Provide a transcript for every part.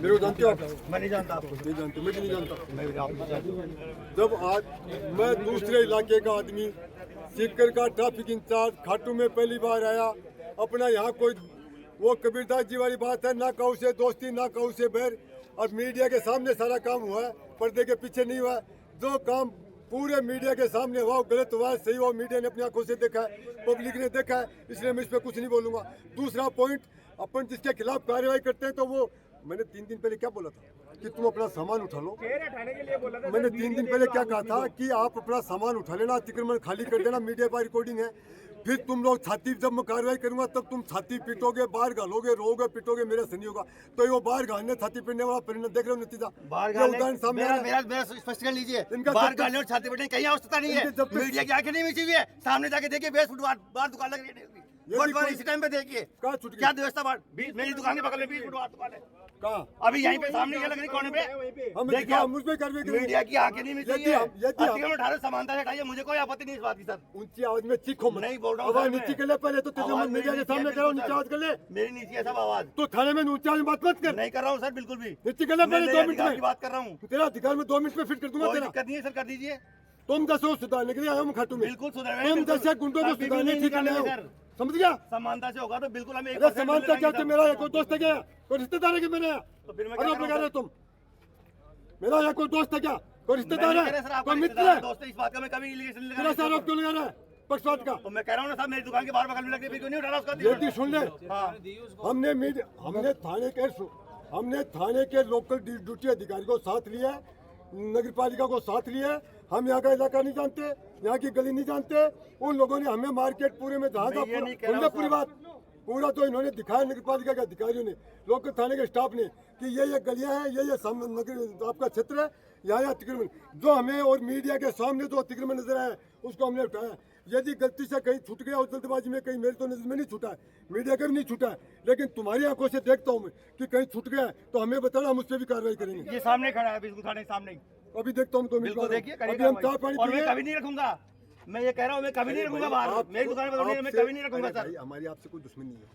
मेरे को जानते हो आप? मैं नहीं जानता आपको। नहीं जानते, मैं भी नहीं जानता। मैं भी आपको जानता। जब आज मैं दूसरे इलाके का आदमी सीकर का ट्रैफिक इंचार्ज खाटू में पहली बार आया, अपना यहाँ कोई वो कबीरदास जी वाली बात है, ना कहू से दोस्ती ना कहू से बैर, और मीडिया के सामने सारा काम हुआ है, पर्दे के पीछे नहीं हुआ। जो काम पूरे मीडिया के सामने हुआ, गलत हुआ, सही हुआ, मीडिया ने अपनी आंखों से देखा है, पब्लिक ने देखा है, इसलिए मैं इस पर कुछ नहीं बोलूँगा। दूसरा पॉइंट, अपन जिसके खिलाफ कार्रवाई करते हैं तो वो, मैंने 3 दिन पहले क्या बोला था कि तुम अपना सामान उठा लो। मैंने 3 दिन पहले क्या कहा था कि आप अपना सामान उठा लेना, अतिक्रमण खाली कर देना, मीडिया पर रिकॉर्डिंग है। फिर तुम लोग छाती, जब मैं कार्रवाई करूंगा तब तुम छाती पीटोगे, बाहर घालोगे, रोगे, पिटोगे, मेरा सही होगा। तो वो बाहर घालने, छाती पीटने वाला परिणाम देख रहे हो, नतीजा उदाहरण सामने आ रहा है। मेरा स्पष्ट कर लीजिए, इनका बाहर सबका- गाली और छाती पीटने कहीं आवश्यकता नहीं है। इनके जब तक- मीडिया की आंखें नहीं मिची हुई है, सामने जाके देखिए, 20 फुट बाहर दुकान लग रही है। कोई- इसी टाइम पे देखिए कहाँ छूट गई? क्या व्यवस्था बाहर, मेरी दुकान के बगल में 20 फुट बाहर दुकान है, कहाँ? अभी यहीं पे सामने ये लग रही कोने पे। हम देखिए मुझ पे कार्रवाई करेंगे। मीडिया की आंखें नहीं मिची यदि है। हम- यदि हम- अतिक्रमण उठा रहे, समानता से हटाइए, मुझे कोई आपत्ति नहीं इस बात की सर। ऊंची आवाज में चीखो मत। नहीं बोल रहा हूँ आवाज सर मैं। नीचे कर ले पहले, तो तेरे आवाज मीडिया के मेरी सामने नीचे करो, है, नीचे आवाज कर ले। मेरी नीचे है सब आवाज, तो थाने में ऊंची आवाज में बात मत कर। नहीं कर रहा हूँ सर, बिल्कुल भी नीचे कर ले पहले, 2 मिनट अधिकार की में। बात कर रहा हूँ। तेरा अधिकार में 2 मिनट में फिट कर दूंगा कोई तेरा। दिक्कत नहीं है सर, कर दीजिए। तुम दसो सुधारने के लिए आया हूँ खाटू में। बिल्कुल सुधर तुम जैसे गुंडों को सुधारने ठीक करने हो, समझ गया? समानता से होगा तो बिल्कुल हमें अरे समानता क्या? तो मेरा कोई दोस्त है क्या? कोई रिश्तेदार है क्या मेरा? तो फिर मैं आरोप लगा रहे हो तुम। मेरा यहाँ कोई दोस्त है क्या? कोई रिश्तेदार है? कोई मित्र है? दोस्त इस बात का मैं कभी एलिगेशन नहीं तेरा से लगा। आरोप क्यों लगा रहा है पक्षपात का? तो मैं कह रहा हूँ ना साहब, मेरी दुकान के बाहर बगल में लग रही, क्यों नहीं उठा रहा उसका? ये भी सुन ले, हाँ, हमने थाने के लोकल ड्यूटी अधिकारी को साथ लिया है, नगर पालिका को साथ लिया है। हम यहाँ का इलाका नहीं जानते, यहाँ की गली नहीं जानते। उन लोगों ने हमें मार्केट पूरे में जहाँ मैं ये नहीं कह रहा हूँ पूरी बात पूरा तो इन्होंने दिखाया, नगर पालिका के अधिकारियों ने, लोकल थाने के स्टाफ ने, कि ये गलियां हैं, ये नगर आपका क्षेत्र है, यहाँ अतिक्रमण, जो हमें और मीडिया के सामने जो अतिक्रमण नजर आया उसको हमने उठाया। यदि गलती से कहीं छूट गया और जल्दबाजी में, कहीं मेरी तो नजर में नहीं छूटा है, मीडिया का भी नहीं छूटा है, लेकिन तुम्हारी आंखों से देखता हूँ मैं कि कहीं छूट गया है तो हमें बताना, हम उस पर भी कार्रवाई करेंगे। ये सामने खड़ा है, बिल्कुल थाने के सामने ही। अभी देखता हूँ तो बिल्कुल देखिए, अभी हम चाय पानी और मैं पिए। कभी नहीं रखूंगा, मैं ये कह रहा हूँ, मैं कभी नहीं रखूंगा बाहर, मेरी दुकान पर मैं कभी नहीं रखूंगा सर। हमारी आपसे कोई दुश्मनी नहीं है,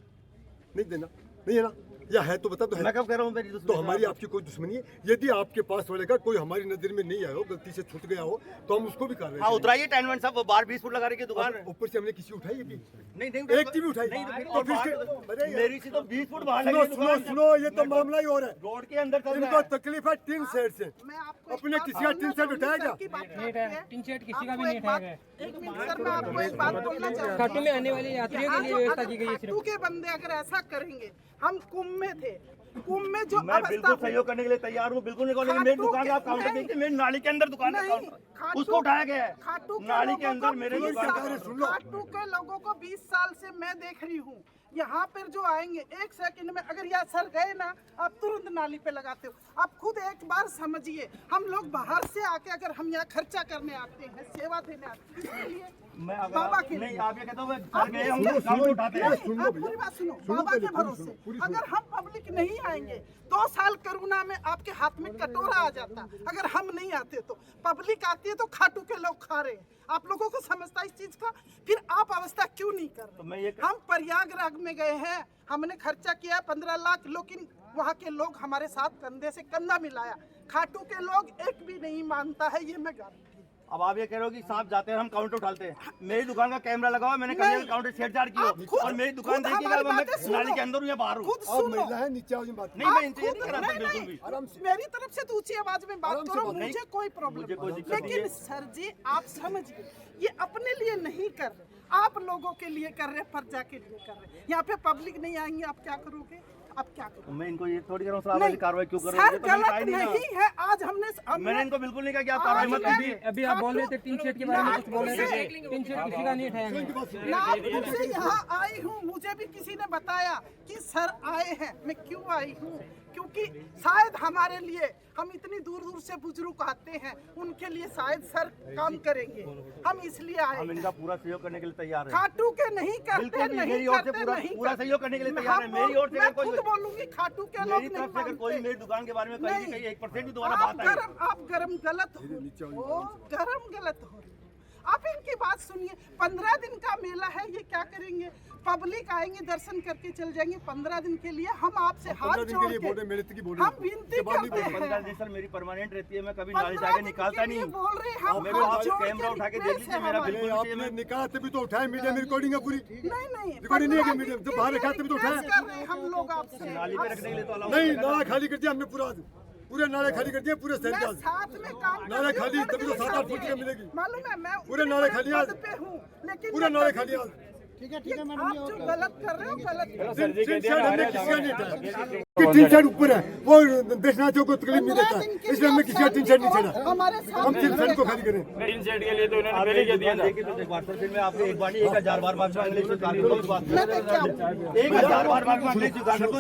नहीं देना, नहीं है ना? या है तो बता दो। मैं कब कह रहा हूँ मेरी तो हमारी आपकी कोई दुश्मनी है? यदि आपके पास वाले का कोई हमारी नजर में नहीं आया हो, गलती से छूट गया हो, तो हम उसको भी कार्रवाई हाँ करेंगे। उतराइए टेनमेंट साहब, वो बाहर 20 फुट लगा रही है दुकान। ऊपर से हमने किसी उठाई अभी? नहीं एक की भी उठाई नहीं, तो फिर तो और फिर बाहर- अरे यार, मेरी से तो 20 फुट बाहर सुनो लगी है सुनो दुकान। सुनो, ये तो मामला ही और है। रोड के अंदर चल रहा इनको है। तकलीफ है टीन सेट से। अपने किसी का टीन सेट उठाया क्या? टीन शेड किसी का भी नहीं उठाया गया। एक मिनट सर, मैं आपको एक बात बोलना चाहूँगी। खाटू में आने वाले यात्रियों के लिए व्यवस्था की गई है सिर्फ। खाटू के बंदे अगर ऐसा करेंगे, हम कुंभ में थे, कुंभ में जो मैं बिल्कुल सहयोग करने के लिए तैयार हूँ, बिल्कुल नहीं कहूँगा। मेरी खाटू दुकान के- का आप काउंटर नहीं। देखिए, मेरी नाली के अंदर दुकान है नहीं, काउंटर, खाटू- उसको उठाया गया है। खाटू के नाली के लोगों अंदर को मेरे 20 दुकान साल- का- सुन लो। खाटू के लोगों को 20 साल से मैं देख रही हूँ, यहाँ पर जो आएंगे 1 सेकंड में, अगर यहाँ सर गए ना, आप तुरंत नाली पे लगाते हो। आप खुद एक बार समझिए, हम लोग बाहर से आके अगर हम यहाँ खर्चा करने आते हैं, सेवा देने आते हैं, किसके लिए? मैं अगर बाबा के नहीं, लिए। आप ये कहते हो आप सर गए, हम नहीं, काउंटर उठाते हैं। सुन लो आप भैया। पूरी बात सुनो, सुनो बाबा पहले, के पूरी भरोसे सुनो, पूरी सुनो। अगर हम पब्लिक नहीं आएंगे, 2 साल कोरोना में आपके हाथ में कटोरा आ जाता, अगर हम नहीं आते तो पब्लिक आती है, तो खाटू के लोग खा रहे हैं। आप लोगों को समझता है इस चीज का? फिर आप अवस्था क्यों नहीं कर तो मैं रहे? ये हम प्रयागराज में गए हैं, हमने खर्चा किया 15 लाख, लेकिन वहाँ के लोग हमारे साथ कंधे से कंधा मिलाया। खाटू के लोग एक भी नहीं मानता है, ये मैं गारंटी। अब आप ये कह रहे हो कि सांप जाते हैं हम काउंटर उठाते हैं। मेरी दुकान का कैमरा लगा हुआ है, मैंने कभी नहीं। काउंटर छेड़छाड़ की आप हो, खुद- और मेरी दुकान खुद देखिएगा, हमारी मैं बातें सुनो। नाली के अंदर हूँ या बाहर हूँ। खुद आप सुनो। महिला है, नीचे आओ, बात नहीं, मैं आप इनसे ये नहीं खुद- कर रहा था, नहीं, बिल्कुल नहीं। भी। आराम से मेरी तरफ से तो ऊंची आवाज में बात आराम से करो, बात। मुझे नहीं, कोई प्रॉब्लम मुझे कोई नहीं। दिक्कत नहीं लेकिन है। सर जी आप समझिए, ये अपने लिए नहीं कर रहे, आप लोगों के लिए कर रहे, प्रजा के लिए कर रहे। यहाँ पे पब्लिक नहीं आएंगे, आप क्या करोगे? आप क्या करोगे? मैं इनको ये थोड़ी कह रहा हूँ, सर आप ऐसी कार्रवाई क्यों कर रहे सर हो? ये तो मैंने कहा ही गलत नहीं ना। नहीं है। आज मैंने इनको बिल्कुल नहीं कहा कि आप कार्रवाई मत आज कीजिए। अभी आप बोल रहे थे टीन शेड के बारे में कुछ बोल रहे थे, टीन शेड किसी का नहीं उठाया गया। नागपुर से यहाँ आई हूँ, मुझे भी किसी ने बताया कि सर आए हैं। मैं क्यों आई हूँ? क्योंकि शायद हमारे लिए, हम इतनी दूर दूर से बुजुर्ग आते हैं, उनके लिए शायद सर काम करेंगे, हम इसलिए आए हम हैं। इनका पूरा सहयोग करने के लिए तैयार हैं। खाटू के नहीं करते, बिल्कुल भी, नहीं मेरी ओर से करते, पूरा- नहीं पूरा करते। सहयोग करने के लिए मैं तैयार है। मेरी ओर से मैं अगर कोई- खुद बोलूंगी, खाटू के लोग मेरी नहीं तरफ से अगर कोई मानते। मेरी दुकान के बारे में नहीं। कहीं 1% भी दोबारा आप बात आई, गरम गलत हो, नीचे आओ, वो गरम गलत हो रही हो। आप इनकी बात सुनिए। 15 दिन का मेला है, ये क्या करेंगे? पब्लिक आएंगे, दर्शन करके चल जाएंगे। 15 दिन के लिए हम आपसे हाथ जोड़ के हम विनती करते हैं। 15 दिन सर मेरी परमानेंट रहती है, मैं कभी नाली से आगे निकालता नहीं। बोल रहे हैं हम मेरे हाथ आप जोड़ के कैमरा उठा के देख लीजिए, रिक्वेस्ट है मेरा हमारी। बिल्कुल नीचे आपने में निकाह तभी तो उठाए, मीडिया में रिकॉर्डिंग है पूरी। नहीं रिकॉर्डिंग नहीं है कि मीडिया जब बाहर रखा तभी तो उठाया। कर रहे हैं हम लोग आपसे। नाली पे रखने के लिए तो अलाउ नहीं, नाला खाली कर दिया हमने, पूरे नाले खाली कर दिए पूरे शहर मैं का। साथ में काम नाले करती हूँ, खाली तभी तो बड़ी 7-8 फुट की मिलेगी। मालूम है मैं पूरे नाले खाली आज। पद पे हूँ, लेकिन पूरे मैं नाले कभी खाली भी- आज। आप जो गलत कर रहे हो गलत कर रहे हो। तीन साइड हमने किसी का नहीं उठाया। 3 साइड ऊपर है, वो दर्शनार्थियों को तकलीफ नहीं देता है, इसलिए हमने किसी का 3 साइड नहीं छोड़ा। हमारे साथ हम 3 साइड को खाली करें। इन सेट के लिए तो उन्होंने पहले ही दिया था। फिर मैं आपको एक बार नहीं 1000 बार मांग चुका हूं। मैं देख के आऊँ। 1000 बार मांग चुका हूं।